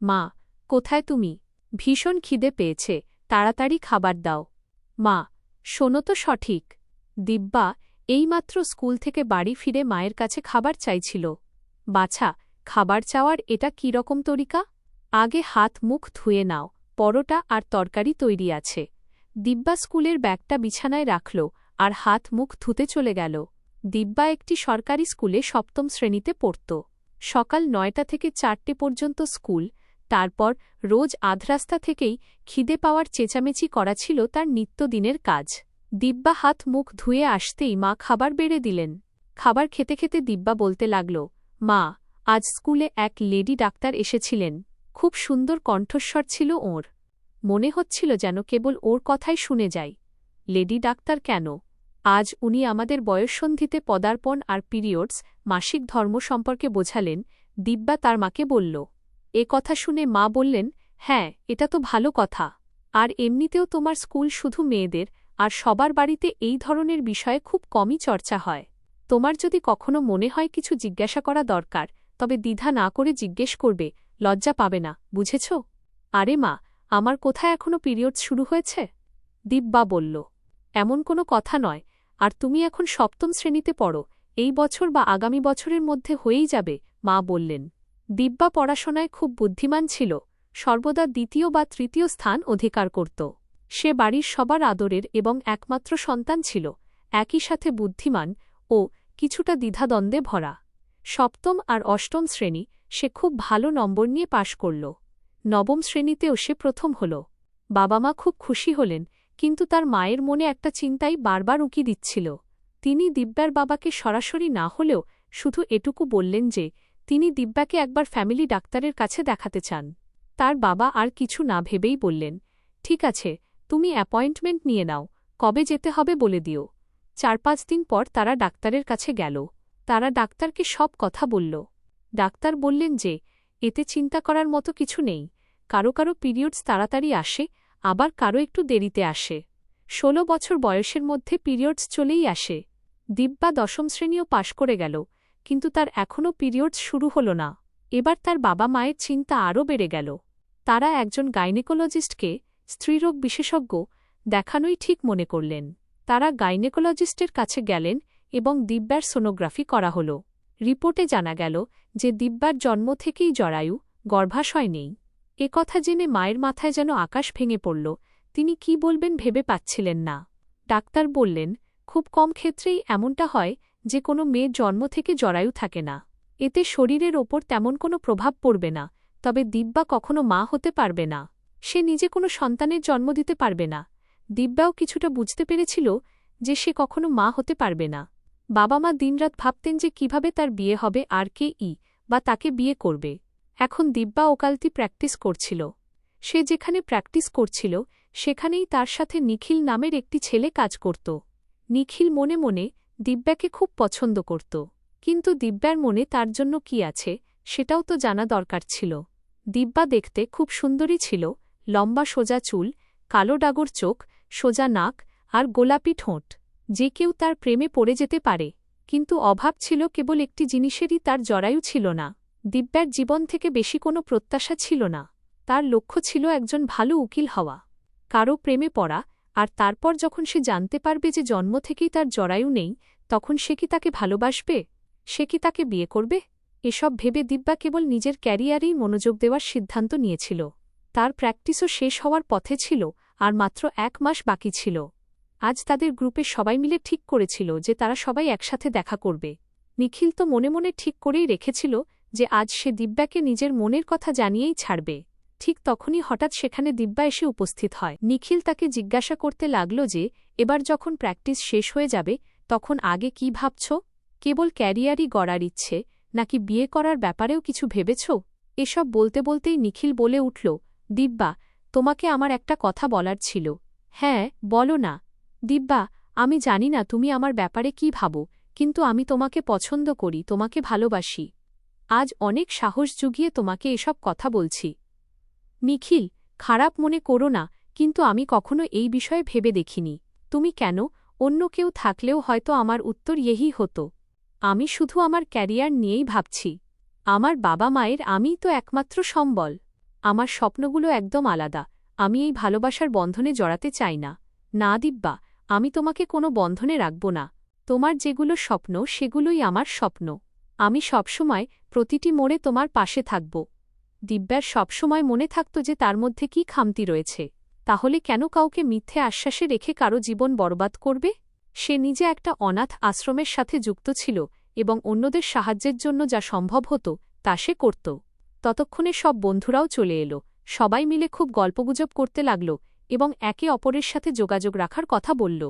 মা, কোথায় তুমি? ভীষণ খিদে পেয়েছে, তাড়াতাড়ি খাবার দাও। মা, শোনো তো সঠিক। দিব্যা এইমাত্র স্কুল থেকে বাড়ি ফিরে মায়ের কাছে খাবার চাইছিল। বাছা, খাবার চাওয়ার এটা কী রকম তরিকা? আগে হাত মুখ ধুয়ে নাও, পরোটা আর তরকারি তৈরি আছে। দিব্যা স্কুলের ব্যাগটা বিছানায় রাখল আর হাত মুখ ধুতে চলে গেল। দিব্যা একটি সরকারি স্কুলে সপ্তম শ্রেণীতে পড়ত। সকাল ৯টা থেকে ৪টে পর্যন্ত স্কুল, তারপর রোজ আধরাস্তা থেকেই খিদে পাওয়ার চেঁচামেচি করা ছিল তার নিত্যদিনের কাজ। দিব্যা হাত মুখ ধুয়ে আসতেই মা খাবার বেড়ে দিলেন। খাবার খেতে খেতে দিব্যা বলতে লাগল, মা, আজ স্কুলে এক লেডি ডাক্তার এসেছিলেন। খুব সুন্দর কণ্ঠস্বর ছিল ওঁর। মনে হচ্ছিল যেন কেবল ওর কথাই শুনে যাই। লেডি ডাক্তার কেন? আজ উনি আমাদের বয়ঃসন্ধিতে পদার্পণ আর পিরিয়ডস, মাসিক ধর্ম সম্পর্কে বোঝালেন। দিব্যা তার মাকে বলল। এ কথা শুনে মা বললেন, হ্যাঁ, এটা তো ভালো কথা। আর এমনিতেও তোমার স্কুল শুধু মেয়েদের, আর সবার বাড়িতে এই ধরনের বিষয়ে খুব কমই চর্চা হয়। তোমার যদি কখনো মনে হয় কিছু জিজ্ঞাসা করা দরকার, তবে দ্বিধা না করে জিজ্ঞেস করবে, লজ্জা পাবে না, বুঝেছ? আরে মা, আমার কোথায় এখনো পিরিয়ডস শুরু হয়েছে? দিব্যা বলল, এমন কোনো কথা নয়, আর তুমি এখন সপ্তম শ্রেণীতে পড়ো, এই বছর বা আগামী বছরের মধ্যে হয়েই যাবে, মা বললেন। দিব্যা পড়াশোনায় খুব বুদ্ধিমান ছিল, সর্বদা দ্বিতীয় বা তৃতীয় স্থান অধিকার করত। সে বাড়ির সবার আদরের এবং একমাত্র সন্তান ছিল, একই সাথে বুদ্ধিমান ও কিছুটা দ্বিধাদ্বন্দ্বে ভরা। সপ্তম আর অষ্টম শ্রেণী সে খুব ভালো নম্বর নিয়ে পাশ করল। নবম শ্রেণীতেও সে প্রথম হল। বাবা মা খুব খুশি হলেন, কিন্তু তার মায়ের মনে একটা চিন্তাই বারবার উঁকি দিচ্ছিল। তিনি দিব্যার বাবাকে সরাসরি না হলেও শুধু এটুকু বললেন যে তিনি দিব্যাকে একবার ফ্যামিলি ডাক্তারের কাছে দেখাতে চান। তার বাবা আর কিছু না ভেবেই বললেন, ঠিক আছে, তুমি অ্যাপয়েন্টমেন্ট নিয়ে নাও, কবে যেতে হবে বলে দিও। ৪-৫ দিন পর তারা ডাক্তারের কাছে গেল। তারা ডাক্তারকে সব কথা বলল। ডাক্তার বললেন যে এতে চিন্তা করার মতো কিছু নেই। কারো কারো পিরিয়ডস তাড়াতাড়ি আসে, আবার কারো একটু দেরিতে আসে। ১৬ বছর বয়সের মধ্যে পিরিয়ডস চলেই আসে। দিব্যা ১০ম শ্রেণীও পাশ করে গেল, কিন্তু তার এখনও পিরিয়ডস শুরু হল না। এবার তার বাবা মায়ের চিন্তা আরও বেড়ে গেল। তারা একজন গাইনেকোলজিস্টকে, স্ত্রীরোগ বিশেষজ্ঞ, দেখানোই ঠিক মনে করলেন। তারা গাইনেকোলজিস্টের কাছে গেলেন এবং দিব্যার সোনোগ্রাফি করা হল। রিপোর্টে জানা গেল যে দিব্যার জন্ম থেকেই জরায়ু, গর্ভাশয় নেই। কথা জেনে মায়ের মাথায় যেন আকাশ ভেঙে পড়ল। তিনি কি বলবেন ভেবে পাচ্ছিলেন না। ডাক্তার বললেন, খুব কম ক্ষেত্রেই এমনটা হয় যে কোনো মেয়ের জন্ম থেকে জরায়ু থাকে না। এতে শরীরের ওপর তেমন কোনো প্রভাব পড়বে না, তবে দিব্যা কখনো মা হতে পারবে না। সে নিজে কোনো সন্তানের জন্ম দিতে পারবে না। দিব্যাও কিছুটা বুঝতে পেরেছিল যে সে কখনো মা হতে পারবে না। বাবা মা দিনরাত ভাবতেন যে কিভাবে তার বিয়ে হবে আর কে বা তাকে বিয়ে করবে। এখন দিব্যা ওকালতি প্র্যাকটিস করছিল। সে যেখানে প্র্যাকটিস করছিল সেখানেই তার সাথে নিখিল নামের একটি ছেলে কাজ করত। নিখিল মনে মনে দিব্যাকে খুব পছন্দ করত, কিন্তু দিব্যার মনে তার জন্য কি আছে সেটাও তো জানা দরকার ছিল। দিব্যা দেখতে খুব সুন্দরী ছিল, লম্বা সোজা চুল, কালো ডাগর চোখ, সোজা নাক আর গোলাপি ঠোঁট। যে কেউ তার প্রেমে পড়ে যেতে পারে, কিন্তু অভাব ছিল কেবল একটি জিনিসেরই, তার জরায়ু ছিল না। দিব্যার জীবন থেকে বেশি কোনো প্রত্যাশা ছিল না। তার লক্ষ্য ছিল একজন ভালো উকিল হওয়া, কারও প্রেমে পড়া, আর তারপর যখন সে জানতে পারবে যে জন্ম থেকেই তার জরায়ু নেই, তখন সে কি তাকে ভালোবাসবে? সে কি তাকে বিয়ে করবে? এসব ভেবে দিব্যা কেবল নিজের ক্যারিয়ারেই মনোযোগ দেওয়ার সিদ্ধান্ত নিয়েছিল। তার প্র্যাকটিসও শেষ হওয়ার পথে ছিল, আর মাত্র ১ মাস বাকি ছিল। আজ তাদের গ্রুপে সবাই মিলে ঠিক করেছিল যে তারা সবাই একসাথে দেখা করবে। নিখিল তো মনে মনে ঠিক করেই রেখেছিল যে আজ সে দিব্যাকে নিজের মনের কথা জানিয়েই ছাড়বে। ঠিক তখনই হঠাৎ সেখানে দিব্যা এসে উপস্থিত হয়। নিখিল তাকে জিজ্ঞাসা করতে লাগল যে এবার যখন প্র্যাকটিস শেষ হয়ে যাবে তখন আগে কি ভাবছ? কেবল ক্যারিয়ারই গড়ার ইচ্ছে, নাকি বিয়ে করার ব্যাপারেও কিছু ভেবেছ? এসব বলতে বলতেই নিখিল বলে উঠল, দিব্যা, তোমাকে আমার একটা কথা বলার ছিল। হ্যাঁ, বলো না। দিব্যা, আমি জানি না তুমি আমার ব্যাপারে কি ভাবো, কিন্তু আমি তোমাকে পছন্দ করি, তোমাকে ভালোবাসি। আজ অনেক সাহস জুগিয়ে তোমাকে এসব কথা বলছি। নিখিল, খারাপ মনে করো না, কিন্তু আমি কখনো এই বিষয়ে ভেবে দেখিনি। তুমি কেন? অন্য কেউ থাকলেও হয়তো আমার উত্তর এই হতো। আমি শুধু আমার ক্যারিয়ার নিয়েই ভাবছি। আমার বাবা মায়ের আমিই তো একমাত্র সম্বল। আমার স্বপ্নগুলো একদম আলাদা, আমি এই ভালোবাসার বন্ধনে জড়াতে চাই না। না দিব্যা, আমি তোমাকে কোনো বন্ধনে রাখব না। তোমার যেগুলো স্বপ্ন সেগুলোই আমার স্বপ্ন। আমি সবসময় প্রতিটি মোড়ে তোমার পাশে থাকব। দিব্যার সবসময় মনে থাকত যে তার মধ্যে কি খামতি রয়েছে। তাহলে কেন কাউকে মিথ্যে আশ্বাসে রেখে কারো জীবন বরবাদ করবে? সে নিজে একটা অনাথ আশ্রমের সাথে যুক্ত ছিল এবং অন্যদের সাহায্যের জন্য যা সম্ভব হতো তা সে করত। ততক্ষণে সব বন্ধুরাও চলে এলো। সবাই মিলে খুব গল্পগুজব করতে লাগল এবং একে অপরের সাথে যোগাযোগ রাখার কথা বলল।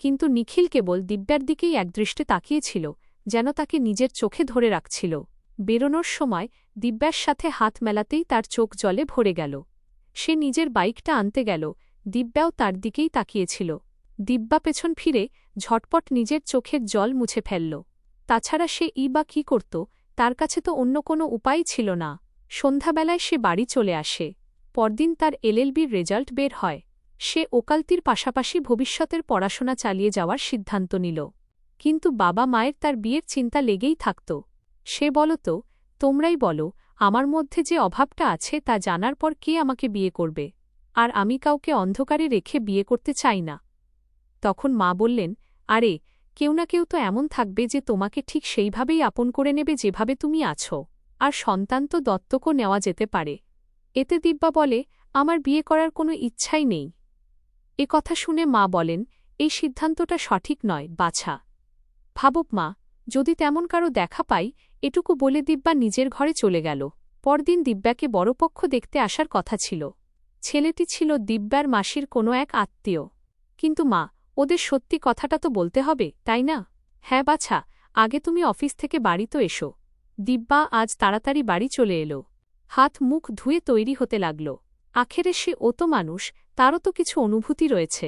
কিন্তু নিখিল কেবল দিব্যার দিকেই একদৃষ্টে তাকিয়েছিল, যেন তাকে নিজের চোখে ধরে রাখছিল। বেরোনোর সময় দিব্যার সাথে হাত মেলাতেই তার চোখ জলে ভরে গেল। সে নিজের বাইকটা আনতে গেল, দিব্যাও তার দিকেই তাকিয়েছিল। দিব্যা পেছন ফিরে ঝটপট নিজের চোখের জল মুছে ফেলল। তাছাড়া সে বা কী করত, তার কাছে তো অন্য কোনো উপায় ছিল না। সন্ধ্যাবেলায় সে বাড়ি চলে আসে। পরদিন তার এলএলবির রেজাল্ট বের হয়। সে ওকালতির পাশাপাশি ভবিষ্যতের পড়াশোনা চালিয়ে যাওয়ার সিদ্ধান্ত নিল। কিন্তু বাবা মায়ের তার বিয়ের চিন্তা লেগেই থাকত। সে বলত, তোমরাই বলো, আমার মধ্যে যে অভাবটা আছে তা জানার পর কে আমাকে বিয়ে করবে? আর আমি কাউকে অন্ধকারে রেখে বিয়ে করতে চাই না। তখন মা বললেন, আরে, কেউ না কেউ তো এমন থাকবে যে তোমাকে ঠিক সেইভাবেই আপন করে নেবে যেভাবে তুমি আছো। আর সন্তান তো দত্তকও নেওয়া যেতে পারে। এতে দিব্যা বলে, আমার বিয়ে করার কোনো ইচ্ছাই নেই। এ কথা শুনে মা বলেন, এই সিদ্ধান্তটা সঠিক নয়, বাছা। ভাবুক মা, যদি তেমন কারো দেখা পাই, এটুকু বলে দিব্যা নিজের ঘরে চলে গেল। পরদিন দিব্যাকে বড়পক্ষ দেখতে আসার কথা ছিল। ছেলেটি ছিল দিব্যার মাসির কোনো এক আত্মীয়। কিন্তু মা, ওদের সত্যি কথাটা তো বলতে হবে, তাই না? হ্যাঁ বাছা, আগে তুমি অফিস থেকে বাড়ি তো এসো। দিব্যা আজ তাড়াতাড়ি বাড়ি চলে এলো। হাত মুখ ধুয়ে তৈরি হতে লাগল। আখেরে সে ও তো মানুষ, তারও তো কিছু অনুভূতি রয়েছে।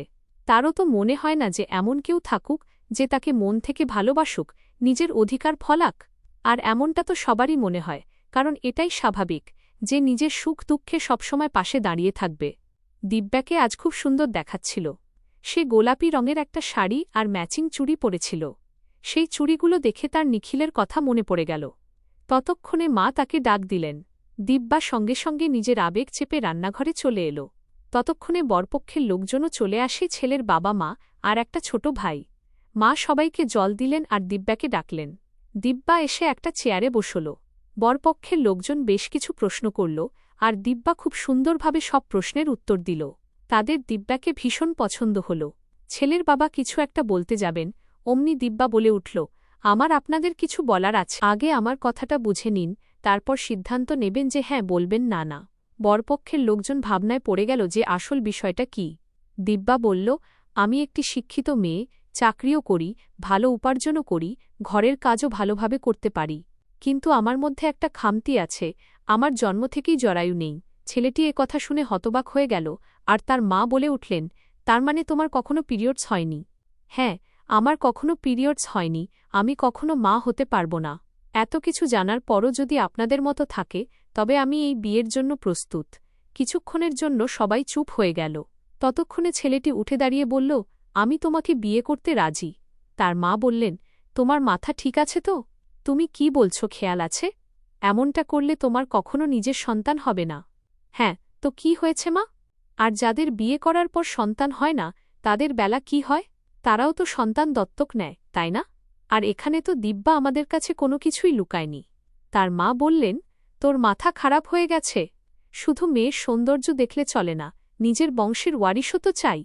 তারও তো মনে হয় না যে এমন কেউ থাকুক যে তাকে মন থেকে ভালোবাসুক, নিজের অধিকার ফলাক। আর এমনটা তো সবারই মনে হয়, কারণ এটাই স্বাভাবিক যে নিজের সুখ দুঃখে সবসময় পাশে দাঁড়িয়ে থাকবে। দিব্যাকে আজ খুব সুন্দর দেখাচ্ছিল। সে গোলাপি রঙের একটা শাড়ি আর ম্যাচিং চুড়ি পরেছিল। সেই চুড়িগুলো দেখে তার নিখিলের কথা মনে পড়ে গেল। ততক্ষণে মা তাকে ডাক দিলেন। দিব্যা সঙ্গে সঙ্গে নিজের আবেগ চেপে রান্নাঘরে চলে এলো। ততক্ষণে বরপক্ষের লোকজনও চলে আসে, ছেলের বাবা মা আর একটা ছোট ভাই। মা সবাইকে জল দিলেন আর দিব্যাকে ডাকলেন। দিব্যা এসে একটা চেয়ারে বসল। বরপক্ষের লোকজন বেশ কিছু প্রশ্ন করল আর দিব্যা খুব সুন্দরভাবে সব প্রশ্নের উত্তর দিল। তাদের দিব্যাকে ভীষণ পছন্দ হল। ছেলের বাবা কিছু একটা বলতে যাবেন, অমনি দিব্যা বলে উঠল, আমার আপনাদের কিছু বলার আছে। আগে আমার কথাটা বুঝে নিন, তারপর সিদ্ধান্ত নেবেন যে হ্যাঁ বলবেন না না। বরপক্ষের লোকজন ভাবনায় পড়ে গেল যে আসল বিষয়টা কি। দিব্যা বলল, আমি একটি শিক্ষিত মেয়ে, চাকরিও করি, ভালো উপার্জনও করি, ঘরের কাজও ভালোভাবে করতে পারি। কিন্তু আমার মধ্যে একটা খামতি আছে, আমার জন্ম থেকেই জরায়ু নেই। ছেলেটি এ কথা শুনে হতবাক হয়ে গেল আর তার মা বলে উঠলেন, তার মানে তোমার কখনো পিরিয়ডস হয়নি? হ্যাঁ, আমার কখনো পিরিয়ডস হয়নি, আমি কখনো মা হতে পারব না। এত কিছু জানার পরও যদি আপনাদের মতো থাকে, তবে আমি এই বিয়ের জন্য প্রস্তুত। কিছুক্ষণের জন্য সবাই চুপ হয়ে গেল। ততক্ষণে ছেলেটি উঠে দাঁড়িয়ে বলল, আমি তোমাকে বিয়ে করতে রাজি। তার মা বললেন, তোমার মাথা ঠিক আছে তো? তুমি কি বলছো, খেয়াল আছে? এমনটা করলে তোমার কখনো নিজের সন্তান হবে না। হ্যাঁ, তো কি হয়েছে মা? আর যাদের বিয়ে করার পর সন্তান হয় না, তাদের বেলা কি হয়? তারাও তো সন্তান দত্তক নেয়, তাই না? আর এখানে তো দিব্যা আমাদের কাছে কোনো কিছুই লুকায়নি। তার মা বললেন, তোর মাথা খারাপ হয়ে গেছে? শুধু মেয়ের সৌন্দর্য দেখলে চলে না, নিজের বংশের ওয়ারিশও তো চাই।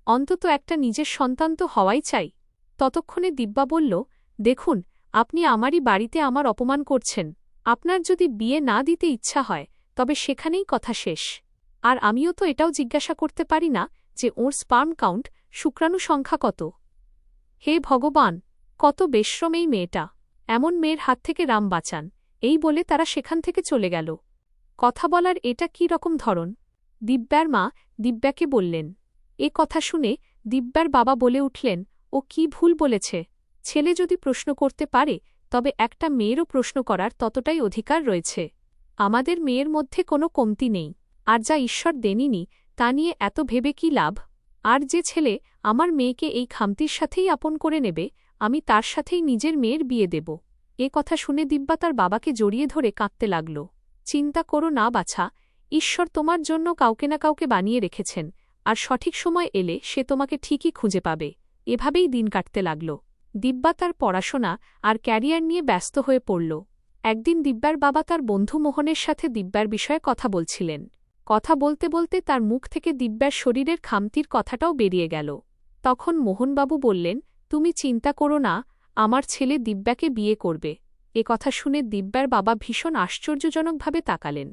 অন্তত একটা নিজের সন্তান তো হওয়াই চাই। ততক্ষণে দিব্যা বলল, দেখুন, আপনি আমারই বাড়িতে আমার অপমান করছেন। আপনার যদি বিয়ে না দিতে ইচ্ছা হয়, তবে সেখানেই কথা শেষ। আর আমিও তো এটাও জিজ্ঞাসা করতে পারি না যে ওর স্পার্ম কাউন্ট, শুক্রাণু সংখ্যা কত। হে ভগবান, কত বেশ্রম এই মেয়েটা! এমন মেয়ের হাত থেকে রাম বাঁচান। এই বলে তারা সেখান থেকে চলে গেল। কথা বলার এটা কি রকম ধরন? দিব্যার মা দিব্যাকে বললেন। এ কথা শুনে দিব্যার বাবা বলে উঠলেন, ও কি ভুল বলেছে? ছেলে যদি প্রশ্ন করতে পারে, তবে একটা মেয়েরও প্রশ্ন করার ততটাই অধিকার রয়েছে। আমাদের মেয়ের মধ্যে কোনো কমতি নেই, আর যা ঈশ্বর দেননি তা নিয়ে এত ভেবে কি লাভ? আর যে ছেলে আমার মেয়েকে এই খামতির সাথেই আপন করে নেবে, আমি তার সাথেই নিজের মেয়ের বিয়ে দেব। এ কথা শুনে দিব্যা তার বাবাকে জড়িয়ে ধরে কাঁদতে লাগল। চিন্তা করো না বাছা, ঈশ্বর তোমার জন্য কাউকে না কাউকে বানিয়ে রেখেছেন, আর সঠিক সময় এলে সে তোমাকে ঠিকই খুঁজে পাবে। এভাবেই দিন কাটতে লাগল। দিব্যা তার পড়াশোনা আর ক্যারিয়ার নিয়ে ব্যস্ত হয়ে পড়ল। একদিন দিব্যার বাবা তার বন্ধু মোহনের সাথে দিব্যার বিষয়ে কথা বলছিলেন। কথা বলতে বলতে তার মুখ থেকে দিব্যার শরীরের খামতির কথাটাও বেরিয়ে গেল। তখন মোহনবাবু বললেন, তুমি চিন্তা করো না, আমার ছেলে দিব্যাকে বিয়ে করবে। এ কথা শুনে দিব্যার বাবা ভীষণ আশ্চর্যজনকভাবে তাকালেন।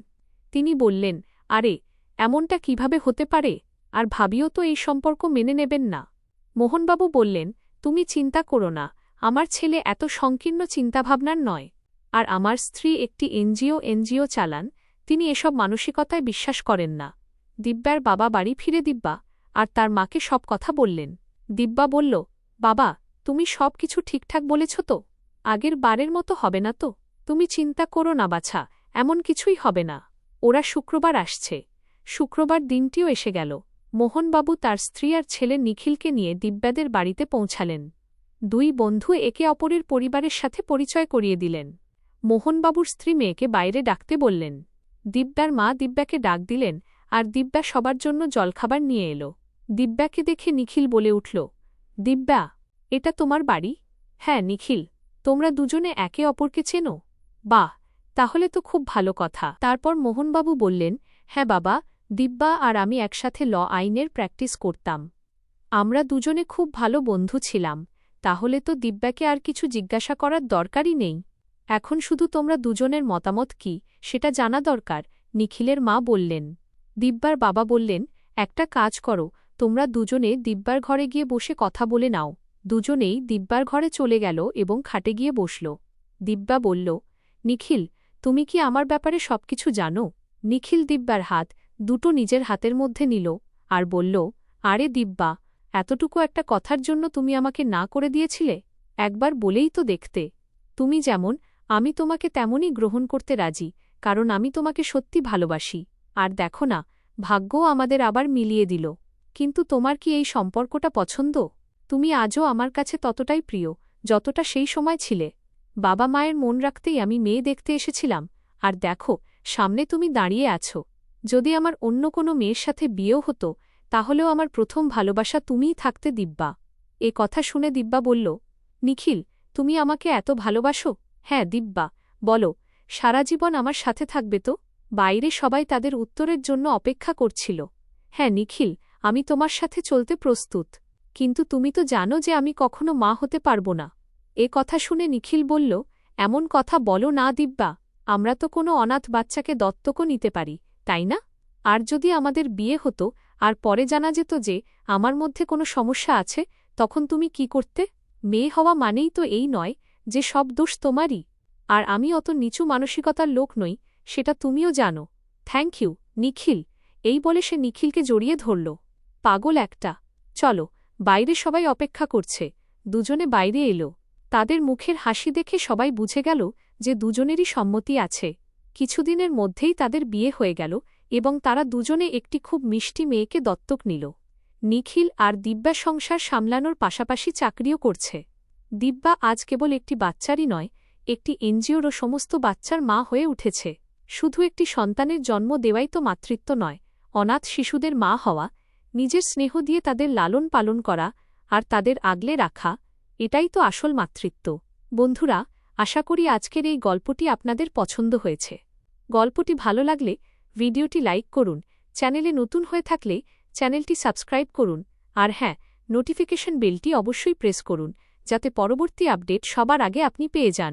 তিনি বললেন, আরে, এমনটা কিভাবে হতে পারে? আর ভাবিও তো এই সম্পর্ক মেনে নেবেন না। মোহনবাবু বললেন, তুমি চিন্তা করো না, আমার ছেলে এত সংকীর্ণ চিন্তাভাবনার নয়। আর আমার স্ত্রী একটি এনজিও চালান, তিনি এসব মানসিকতায় বিশ্বাস করেন না। দিব্যার বাবা বাড়ি ফিরে দিব্যা আর তার মাকে সব কথা বললেন। দিব্যা বলল, বাবা, তুমি সব কিছু ঠিকঠাক বলেছ তো? আগের বারের মতো হবে না তো? তুমি চিন্তা করো না বাছা, এমন কিছুই হবে না। ওরা শুক্রবার আসছে। শুক্রবার দিনটিও এসে গেল। মোহনবাবু তার স্ত্রী আর ছেলে নিখিলকে নিয়ে দিব্যাদের বাড়িতে পৌঁছালেন। দুই বন্ধু একে অপরের পরিবারের সাথে পরিচয় করিয়ে দিলেন। মোহনবাবুর স্ত্রী মেয়েকে বাইরে ডাকতে বললেন। দিব্যার মা দিব্যাকে ডাক দিলেন, আর দিব্যা সবার জন্য জলখাবার নিয়ে এল। দিব্যাকে দেখে নিখিল বলে উঠল, দিব্যা, এটা তোমার বাড়ি? হ্যাঁ নিখিল, তোমরা দুজনে একে অপরকে চেনো? বাহ, তাহলে তো খুব ভালো কথা। তারপর মোহনবাবু বললেন, হ্যাঁ বাবা, দিব্যা আর আমি একসাথে আইনের প্র্যাকটিস করতাম। আমরা দুজনে খুব ভালো বন্ধু ছিলাম। তাহলে তো দিব্যাকে আর কিছু জিজ্ঞাসা করার দরকারই নেই। এখন শুধু তোমরা দুজনের মতামত কি সেটা জানা দরকার, নিখিলের মা বললেন। দিব্যার বাবা বললেন, একটা কাজ করো, তোমরা দুজনে দিব্যার ঘরে গিয়ে বসে কথা বলে নাও। দুজনেই দিব্যার ঘরে চলে গেল এবং খাটে গিয়ে বসল। দিব্যা বলল, নিখিল, তুমি কি আমার ব্যাপারে সবকিছু জানো? নিখিল দিব্যার হাত দুটো নিজের হাতের মধ্যে নিল আর বলল, আরে দিব্যা, এতটুকু একটা কথার জন্য তুমি আমাকে না করে দিয়েছিলে? একবার বলেই তো দেখতে। তুমি যেমন, আমি তোমাকে তেমনই গ্রহণ করতে রাজি, কারণ আমি তোমাকে সত্যি ভালোবাসি। আর দেখো না, ভাগ্যও আমাদের আবার মিলিয়ে দিল। কিন্তু তোমার কি এই সম্পর্কটা পছন্দ? তুমি আজও আমার কাছে ততটাই প্রিয় যতটা সেই সময় ছিলে। বাবা মায়ের মন রাখতেই আমি মেয়ে দেখতে এসেছিলাম, আর দেখো, সামনে তুমি দাঁড়িয়ে আছো। যদি আমার অন্য কোনো মেয়ের সাথে বিয়েও হতো, তাহলেও আমার প্রথম ভালোবাসা তুমিই থাকতে দিব্যা। এ কথা শুনে দিব্যা বলল, নিখিল, তুমি আমাকে এত ভালোবাসো? হ্যাঁ দিব্যা, বলো, সারা জীবন আমার সাথে থাকবে তো? বাইরে সবাই তাদের উত্তরের জন্য অপেক্ষা করছিল। হ্যাঁ নিখিল, আমি তোমার সাথে চলতে প্রস্তুত। কিন্তু তুমি তো জানো যে আমি কখনো মা হতে পারব না। এ কথা শুনে নিখিল বলল, এমন কথা বলো না দিব্যা, আমরা তো কোনো অনাথ বাচ্চাকে দত্তকও নিতে পারি, তাই না? আর যদি আমাদের বিয়ে হতো আর পরে জানা যেত যে আমার মধ্যে কোনো সমস্যা আছে, তখন তুমি কি করতে? মেয়ে হওয়া মানেই তো এই নয় যে সব দোষ তোমারই। আর আমি অত নিচু মানসিকতার লোক নই, সেটা তুমিও জানো। থ্যাংক ইউ, নিখিল। এই বলে সে নিখিলকে জড়িয়ে ধরল। পাগল একটা। চলো, বাইরে সবাই অপেক্ষা করছে। দুজনে বাইরে এলো। তাদের মুখের হাসি দেখে সবাই বুঝে গেল যে দুজনেরই সম্মতি আছে। কিছুদিনের মধ্যেই তাদের বিয়ে হয়ে গেল এবং তারা দুজনে একটি খুব মিষ্টি মেয়েকে দত্তক নিল। নিখিল আর দিব্যা সংসার সামলানোর পাশাপাশি চাকরিও করছে। দিব্যা আজ কেবল একটি বাচ্চারই নয়, একটি এনজিওরও সমস্ত বাচ্চার মা হয়ে উঠেছে। শুধু একটি সন্তানের জন্ম দেওয়াই তো মাতৃত্ব নয়, অনাথ শিশুদের মা হওয়া, নিজের স্নেহ দিয়ে তাদের লালন পালন করা আর তাদের আগলে রাখা, এটাই তো আসল মাতৃত্ব। বন্ধুরা, আশা করি আজকের এই গল্পটি আপনাদের পছন্দ হয়েছে। গল্পটি ভালো লাগলে ভিডিওটি লাইক করুন, চ্যানেলে নতুন হয়ে থাকলে চ্যানেলটি সাবস্ক্রাইব করুন, আর হ্যাঁ, নোটিফিকেশন বেলটি অবশ্যই প্রেস করুন, যাতে পরবর্তী আপডেট সবার আগে আপনি পেয়ে যান।